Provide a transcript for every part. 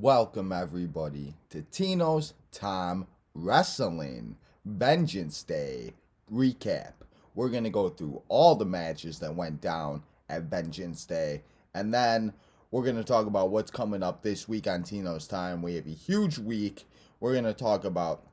Welcome everybody to Tino's Time Wrestling Vengeance Day recap. We're going to go through all the matches that went down at Vengeance Day, and then we're going to talk about what's coming up this week on Tino's Time. We have a huge week. We're going to talk about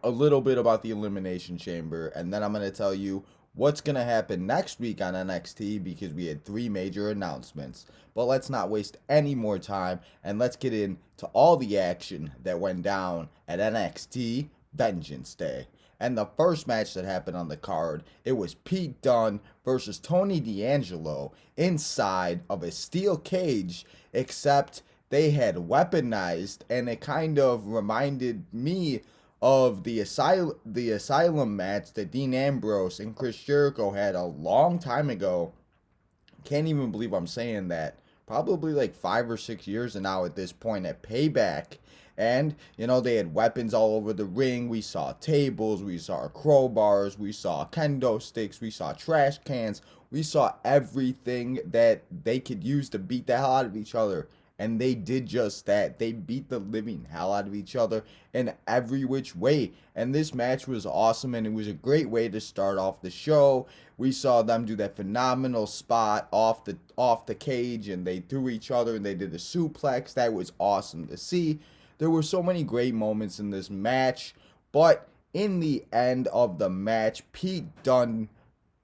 a little bit about the Elimination Chamber, and then I'm going to tell you what's going to happen next week on NXT because we had three major announcements. But let's not waste any more time and let's get into all the action that went down at NXT Vengeance Day. And the first match that happened on the card, it was Pete Dunne versus Tony D'Angelo inside of a steel cage, except they had weaponized, and it kind of reminded me of the asylum match that Dean Ambrose and Chris Jericho had a long time ago. Can't even believe I'm saying that. Probably like 5 or 6 years now at this point at Payback. And, they had weapons all over the ring. We saw tables, we saw crowbars, we saw kendo sticks, we saw trash cans. We saw everything that they could use to beat the hell out of each other. And they did just that. They beat the living hell out of each other in every which way. And this match was awesome, and it was a great way to start off the show. We saw them do that phenomenal spot off the cage, and they threw each other, and they did a suplex. That was awesome to see. There were so many great moments in this match. But in the end of the match, Pete Dunne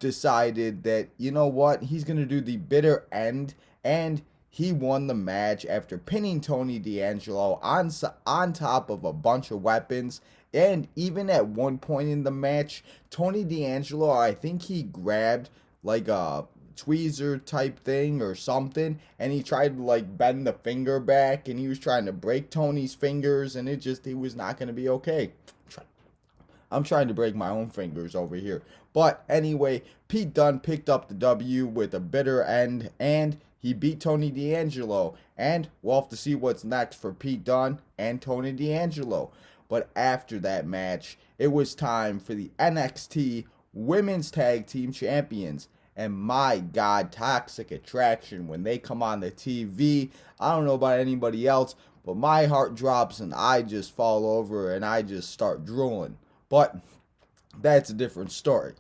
decided that, he's going to do the bitter end, and he won the match after pinning Tony D'Angelo on top of a bunch of weapons. And even at one point in the match, Tony D'Angelo, I think he grabbed like a tweezer type thing or something, and he tried to like bend the finger back, and he was trying to break Tony's fingers, and he was not going to be okay. I'm trying to break my own fingers over here. But anyway, Pete Dunne picked up the W with a bitter end, and he beat Tony D'Angelo. And we'll have to see what's next for Pete Dunne and Tony D'Angelo. But after that match, it was time for the NXT Women's Tag Team Champions. And my God, Toxic Attraction, when they come on the TV, I don't know about anybody else, but my heart drops and I just fall over and I just start drooling. But that's a different story.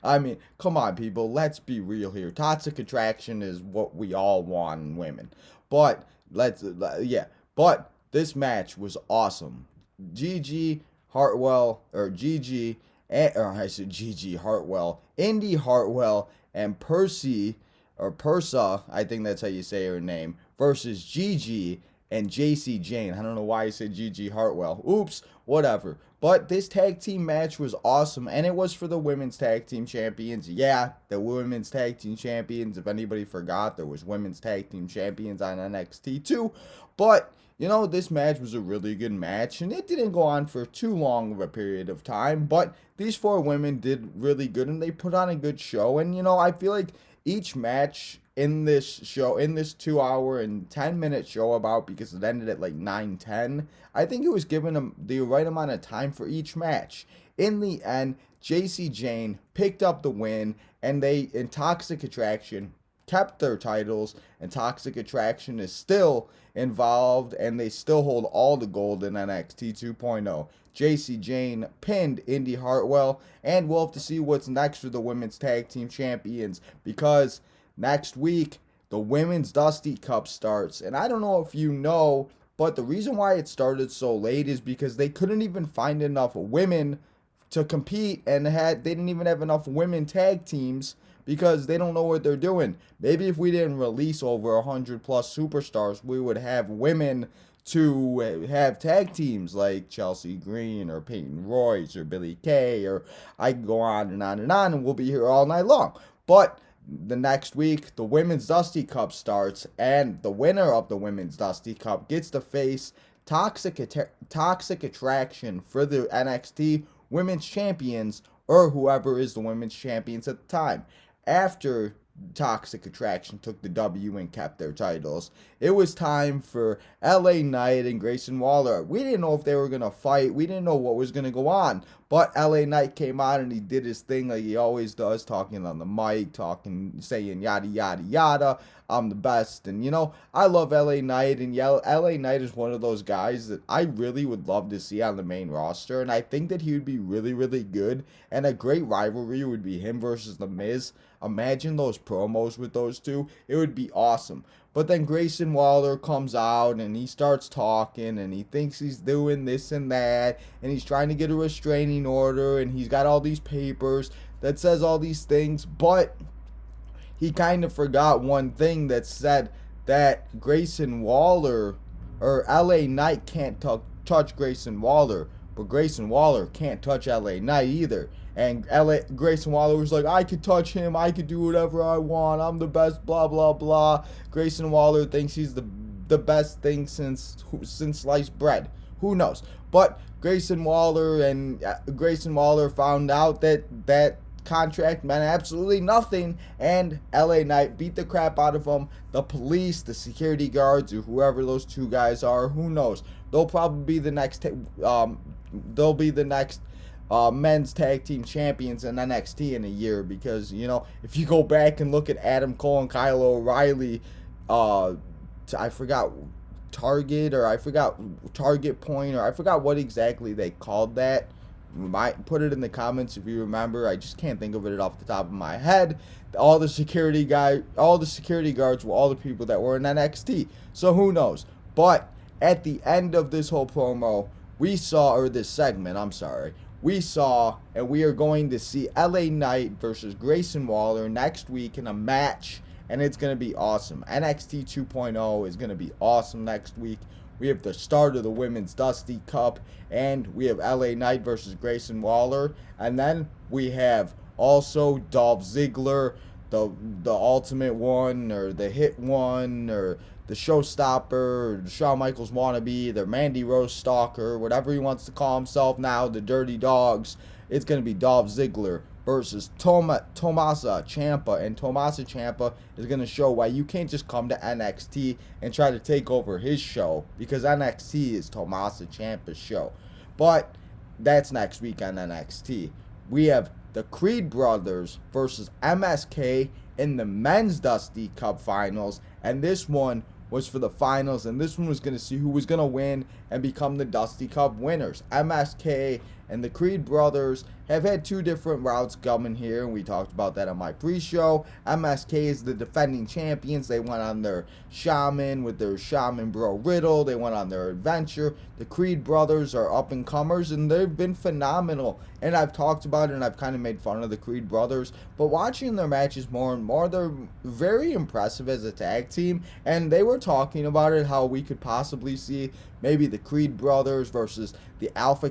I mean, come on, people. Let's be real here. Toxic attraction is what we all want in women. But But this match was awesome. Gigi Hartwell, Indy Hartwell, and Persa, I think that's how you say her name, versus Gigi and JC Jane. I don't know why I said Gigi Hartwell. Oops, whatever. But this tag team match was awesome, and it was for the women's tag team champions. Yeah, the women's tag team champions. If anybody forgot, there was women's tag team champions on NXT too. But, this match was a really good match, and it didn't go on for too long of a period of time. But these four women did really good, and they put on a good show. And, I feel like each match in this 2 hour and 10-minute show because it ended at like 9:10, I think it was given them the right amount of time for each match. In the end, JC Jane picked up the win, and Toxic Attraction kept their titles, and Toxic Attraction is still involved, and they still hold all the gold in NXT 2.0. JC Jane pinned Indy Hartwell, and we'll have to see what's next for the women's tag team champions, because next week the women's Dusty Cup starts. And I don't know if you know, but the reason why it started so late is because they couldn't even find enough women to compete, and they didn't even have enough women tag teams because they don't know what they're doing. Maybe if we didn't release over 100 plus superstars, we would have women to have tag teams like Chelsea Green or Peyton Royce or Billie Kay, or I can go on and on and on, and we'll be here all night long. But the next week, the Women's Dusty Cup starts, and the winner of the Women's Dusty Cup gets to face Toxic Attraction for the NXT Women's Champions, or whoever is the Women's Champions at the time. After Toxic Attraction took the W and kept their titles, it was time for LA Knight and Grayson Waller. We didn't know if they were going to fight. We didn't know what was going to go on. But LA Knight came out and he did his thing like he always does, talking on the mic, saying yada, yada, yada. I'm the best. And, I love LA Knight. And LA Knight is one of those guys that I really would love to see on the main roster. And I think that he would be really, really good. And a great rivalry would be him versus The Miz. Imagine those promos with those two. It would be awesome. But then Grayson Waller comes out and he starts talking and he thinks he's doing this and that. And he's trying to get a restraining order and he's got all these papers that says all these things. But he kind of forgot one thing that said that Grayson Waller or LA Knight can't touch Grayson Waller. But Grayson Waller can't touch LA Knight either. And Grayson Waller was like, I could touch him. I could do whatever I want. I'm the best, blah, blah, blah. Grayson Waller thinks he's the best thing since sliced bread. Who knows? But Grayson Waller found out that contract meant absolutely nothing, and LA Knight beat the crap out of him. The police, the security guards, or whoever those two guys are, who knows? They'll probably be the next men's tag team champions in NXT in a year, because if you go back and look at Adam Cole and Kyle O'Reilly, I forgot Target Point, or I forgot what exactly they called that. You might put it in the comments if you remember. I just can't think of it off the top of my head. All the security guards were all the people that were in NXT. So who knows? But at the end of this whole promo, this segment, we saw, and we are going to see LA Knight versus Grayson Waller next week in a match, and it's going to be awesome. NXT 2.0 is going to be awesome next week. We have the start of the Women's Dusty Cup, and we have LA Knight versus Grayson Waller, and then we have also Dolph Ziggler, the Ultimate One, or the Hit One, or the Showstopper, or the Shawn Michaels wannabe, the Mandy Rose Stalker, whatever he wants to call himself now, the Dirty Dogs. It's going to be Dolph Ziggler versus Tommaso Ciampa, and Tommaso Ciampa is going to show why you can't just come to NXT and try to take over his show, because NXT is Tommaso Ciampa's show. But that's next week on NXT. We have the Creed brothers versus MSK in the Men's Dusty Cup Finals, and this one was for the finals, and this one was going to see who was going to win and become the Dusty Cup winners. MSK and the Creed brothers have had two different routes coming here, and we talked about that on my pre-show. MSK is the defending champions. They went on their shaman with their shaman bro Riddle. They went on their adventure. The Creed brothers are up-and-comers, and they've been phenomenal. And I've talked about it, and I've kind of made fun of the Creed brothers. But watching their matches more and more, they're very impressive as a tag team. And they were talking about it, how we could possibly see maybe the Creed brothers versus the Alpha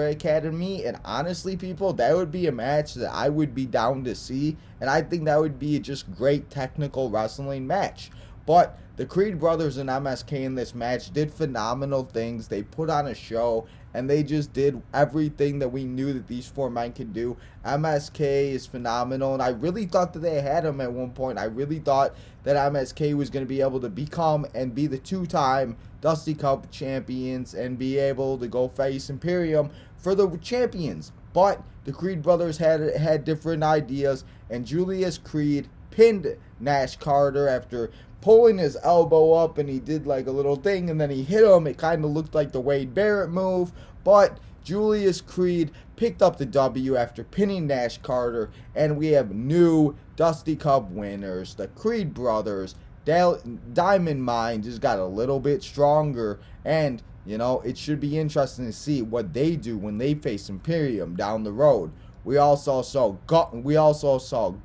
Academy. And honestly, people, that would be a match that I would be down to see. And I think that would be a just great technical wrestling match. But the Creed brothers and MSK in this match did phenomenal things. They put on a show, and they just did everything that we knew that these four men could do. MSK is phenomenal, and I really thought that they had him at one point. I really thought that MSK was going to be able to become and be the two-time Dusty Cup champions and be able to go face Imperium for the champions. But the Creed brothers had different ideas, and Julius Creed pinned Nash Carter after pulling his elbow up, and he did like a little thing, and then he hit him. It kind of looked like the Wade Barrett move, but Julius Creed picked up the W after pinning Nash Carter, and we have new Dusty Cup winners, the Creed brothers. Diamond Mine just got a little bit stronger, and it should be interesting to see what they do when they face Imperium down the road. We also saw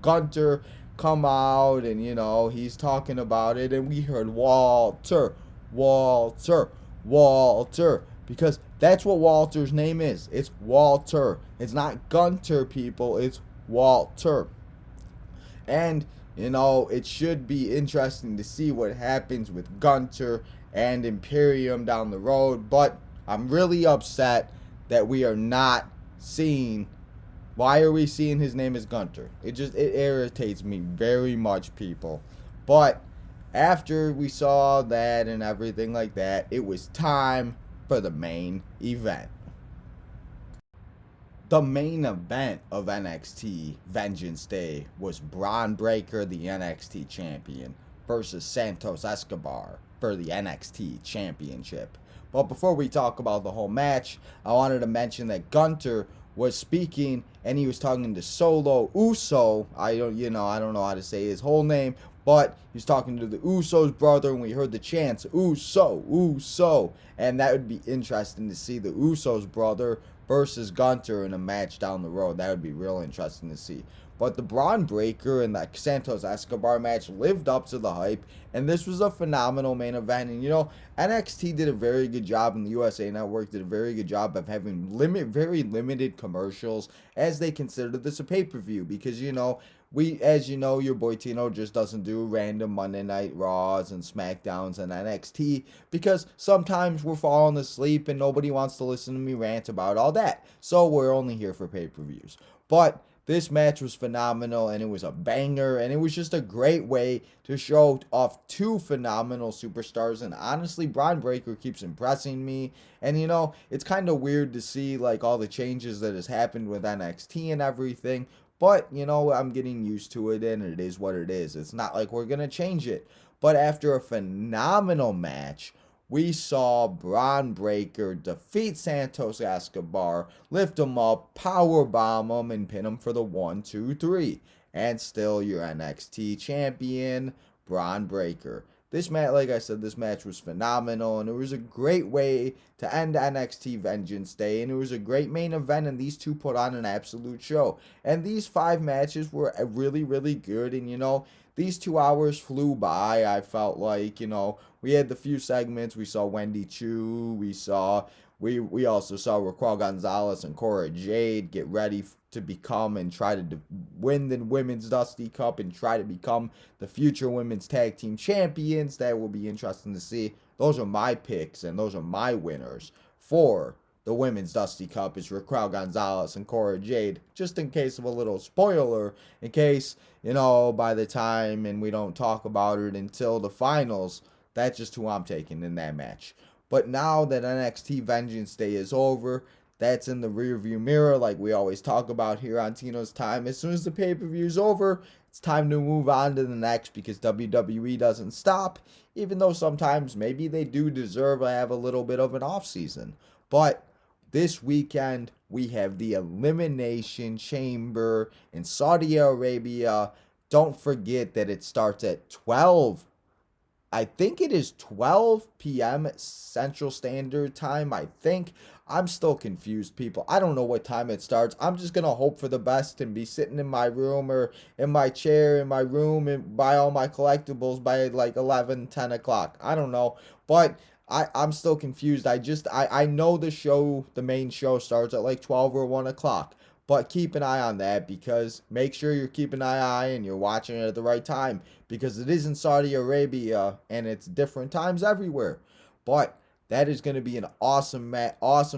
Gunter come out, and he's talking about it, and we heard Walter, because that's what Walter's name is. It's Walter. It's not Gunter, people. It's Walter. And it should be interesting to see what happens with Gunter and Imperium down the road, but I'm really upset that we are not seeing. Why are we seeing his name as Gunter? It irritates me very much, people. But after we saw that and everything like that, it was time for the main event. The main event of NXT Vengeance Day was Braun Breaker, the NXT champion, versus Santos Escobar for the NXT Championship. But before we talk about the whole match, I wanted to mention that Gunter was speaking and he was talking to Solo Uso. I don't know how to say his whole name, but he was talking to the Uso's brother, and we heard the chants Uso, Uso, and that would be interesting to see the Uso's brother versus Gunter in a match down the road. That would be real interesting to see. But the Braun Breaker and the Santos Escobar match lived up to the hype, and this was a phenomenal main event. And NXT did a very good job, and the USA Network did a very good job of having very limited commercials, as they considered this a pay-per-view, because your boy Tino just doesn't do random Monday Night Raws and SmackDowns and NXT, because sometimes we're falling asleep and nobody wants to listen to me rant about all that. So we're only here for pay-per-views. But this match was phenomenal, and it was a banger, and it was just a great way to show off two phenomenal superstars. And honestly, Braun Breaker keeps impressing me. And it's kind of weird to see all the changes that has happened with NXT and everything. But, I'm getting used to it, and it is what it is. It's not like we're going to change it. But after a phenomenal match, we saw Braun Breaker defeat Santos Escobar, lift him up, powerbomb him, and pin him for the 1, 2, 3. And still your NXT champion, Braun Breaker. This match, like I said, this match was phenomenal, and it was a great way to end NXT Vengeance Day, and it was a great main event, and these two put on an absolute show. And these 5 matches were really, really good, and these 2 hours flew by. I felt like, we had the few segments. We saw Wendy Choo, we also saw Raquel Gonzalez and Cora Jade get ready to become and try to win the Women's Dusty Cup and try to become the future Women's Tag Team Champions. That will be interesting to see. Those are my picks, and those are my winners for the Women's Dusty Cup. Is Raquel Gonzalez and Cora Jade, just in case of a little spoiler, in case, by the time and we don't talk about it until the finals, that's just who I'm taking in that match. But now that NXT Vengeance Day is over, that's in the rearview mirror, like we always talk about here on Tino's Time. As soon as the pay-per-view is over, it's time to move on to the next, because WWE doesn't stop, even though sometimes maybe they do deserve to have a little bit of an off-season. But this weekend, we have the Elimination Chamber in Saudi Arabia. Don't forget that it starts at 12. I think it is 12 p.m. Central Standard Time, I think. I'm still confused, people. I don't know what time it starts. I'm just going to hope for the best and be sitting in my room or in my chair in my room and buy all my collectibles by 11, 10 o'clock. I don't know. But I'm still confused. I know the main show starts at 12 or 1 o'clock. But keep an eye on that, because make sure you're keeping an eye and you're watching it at the right time, because it is in Saudi Arabia and it's different times everywhere. But that is going to be an awesome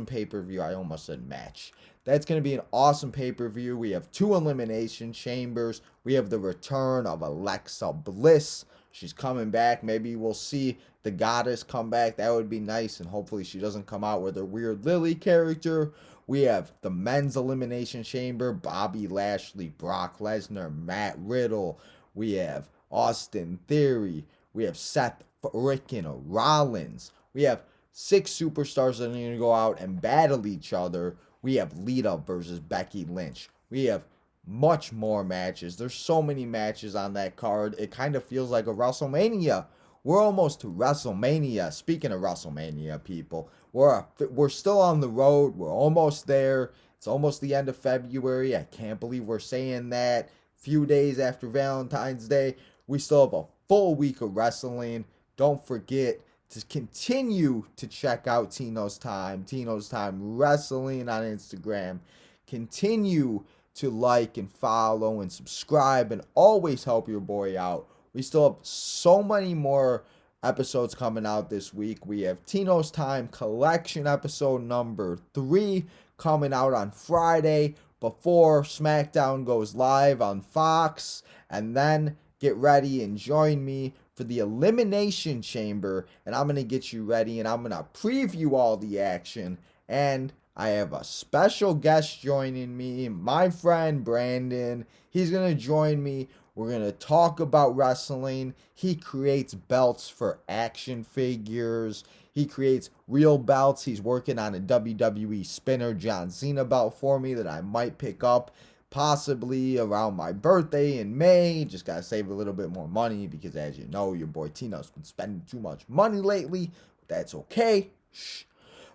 pay-per-view. I almost said match. That's going to be an awesome pay-per-view. We have 2 elimination chambers. We have the return of Alexa Bliss. She's coming back. Maybe we'll see the Goddess come back. That would be nice, and hopefully she doesn't come out with her weird Lily character. We have the men's elimination chamber, Bobby Lashley, Brock Lesnar, Matt Riddle. We have Austin Theory. We have Seth frickin' Rollins. We have 6 superstars that are going to go out and battle each other. We have Lita versus Becky Lynch. We have much more matches. There's so many matches on that card. It kind of feels like a WrestleMania. We're almost to WrestleMania. Speaking of WrestleMania, people, we're still on the road. We're almost there. It's almost the end of February. I can't believe we're saying that. Few days after Valentine's Day. We still have a full week of wrestling. Don't forget to continue to check out Tino's Time Wrestling on Instagram. Continue to like and follow and subscribe and always help your boy out. We still have so many more episodes coming out this week. We have Tino's Time Collection episode number 3 coming out on Friday before SmackDown goes live on Fox. And then get ready and join me for the Elimination Chamber. And I'm going to get you ready and I'm going to preview all the action. And I have a special guest joining me, my friend Brandon. He's going to join me. We're going to talk about wrestling. He creates belts for action figures. He creates real belts. He's working on a WWE Spinner John Cena belt for me that I might pick up possibly around my birthday in May. Just got to save a little bit more money because, as you know, your boy Tino's been spending too much money lately. That's okay. Shh.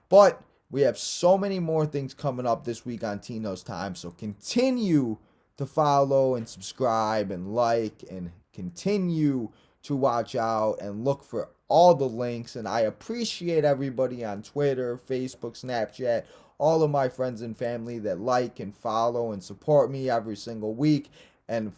But we have so many more things coming up this week on Tino's Time, so continue to follow and subscribe and like and continue to watch out and look for all the links. And I appreciate everybody on Twitter, Facebook, Snapchat, all of my friends and family that like and follow and support me every single week and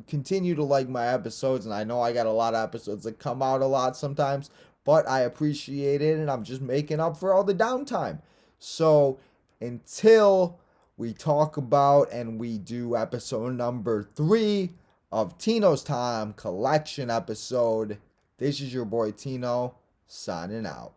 continue to like my episodes. And I know I got a lot of episodes that come out a lot sometimes, but I appreciate it, and I'm just making up for all the downtime. So until we talk about and we do episode number 3 of Tino's Time collection episode, this is your boy Tino signing out.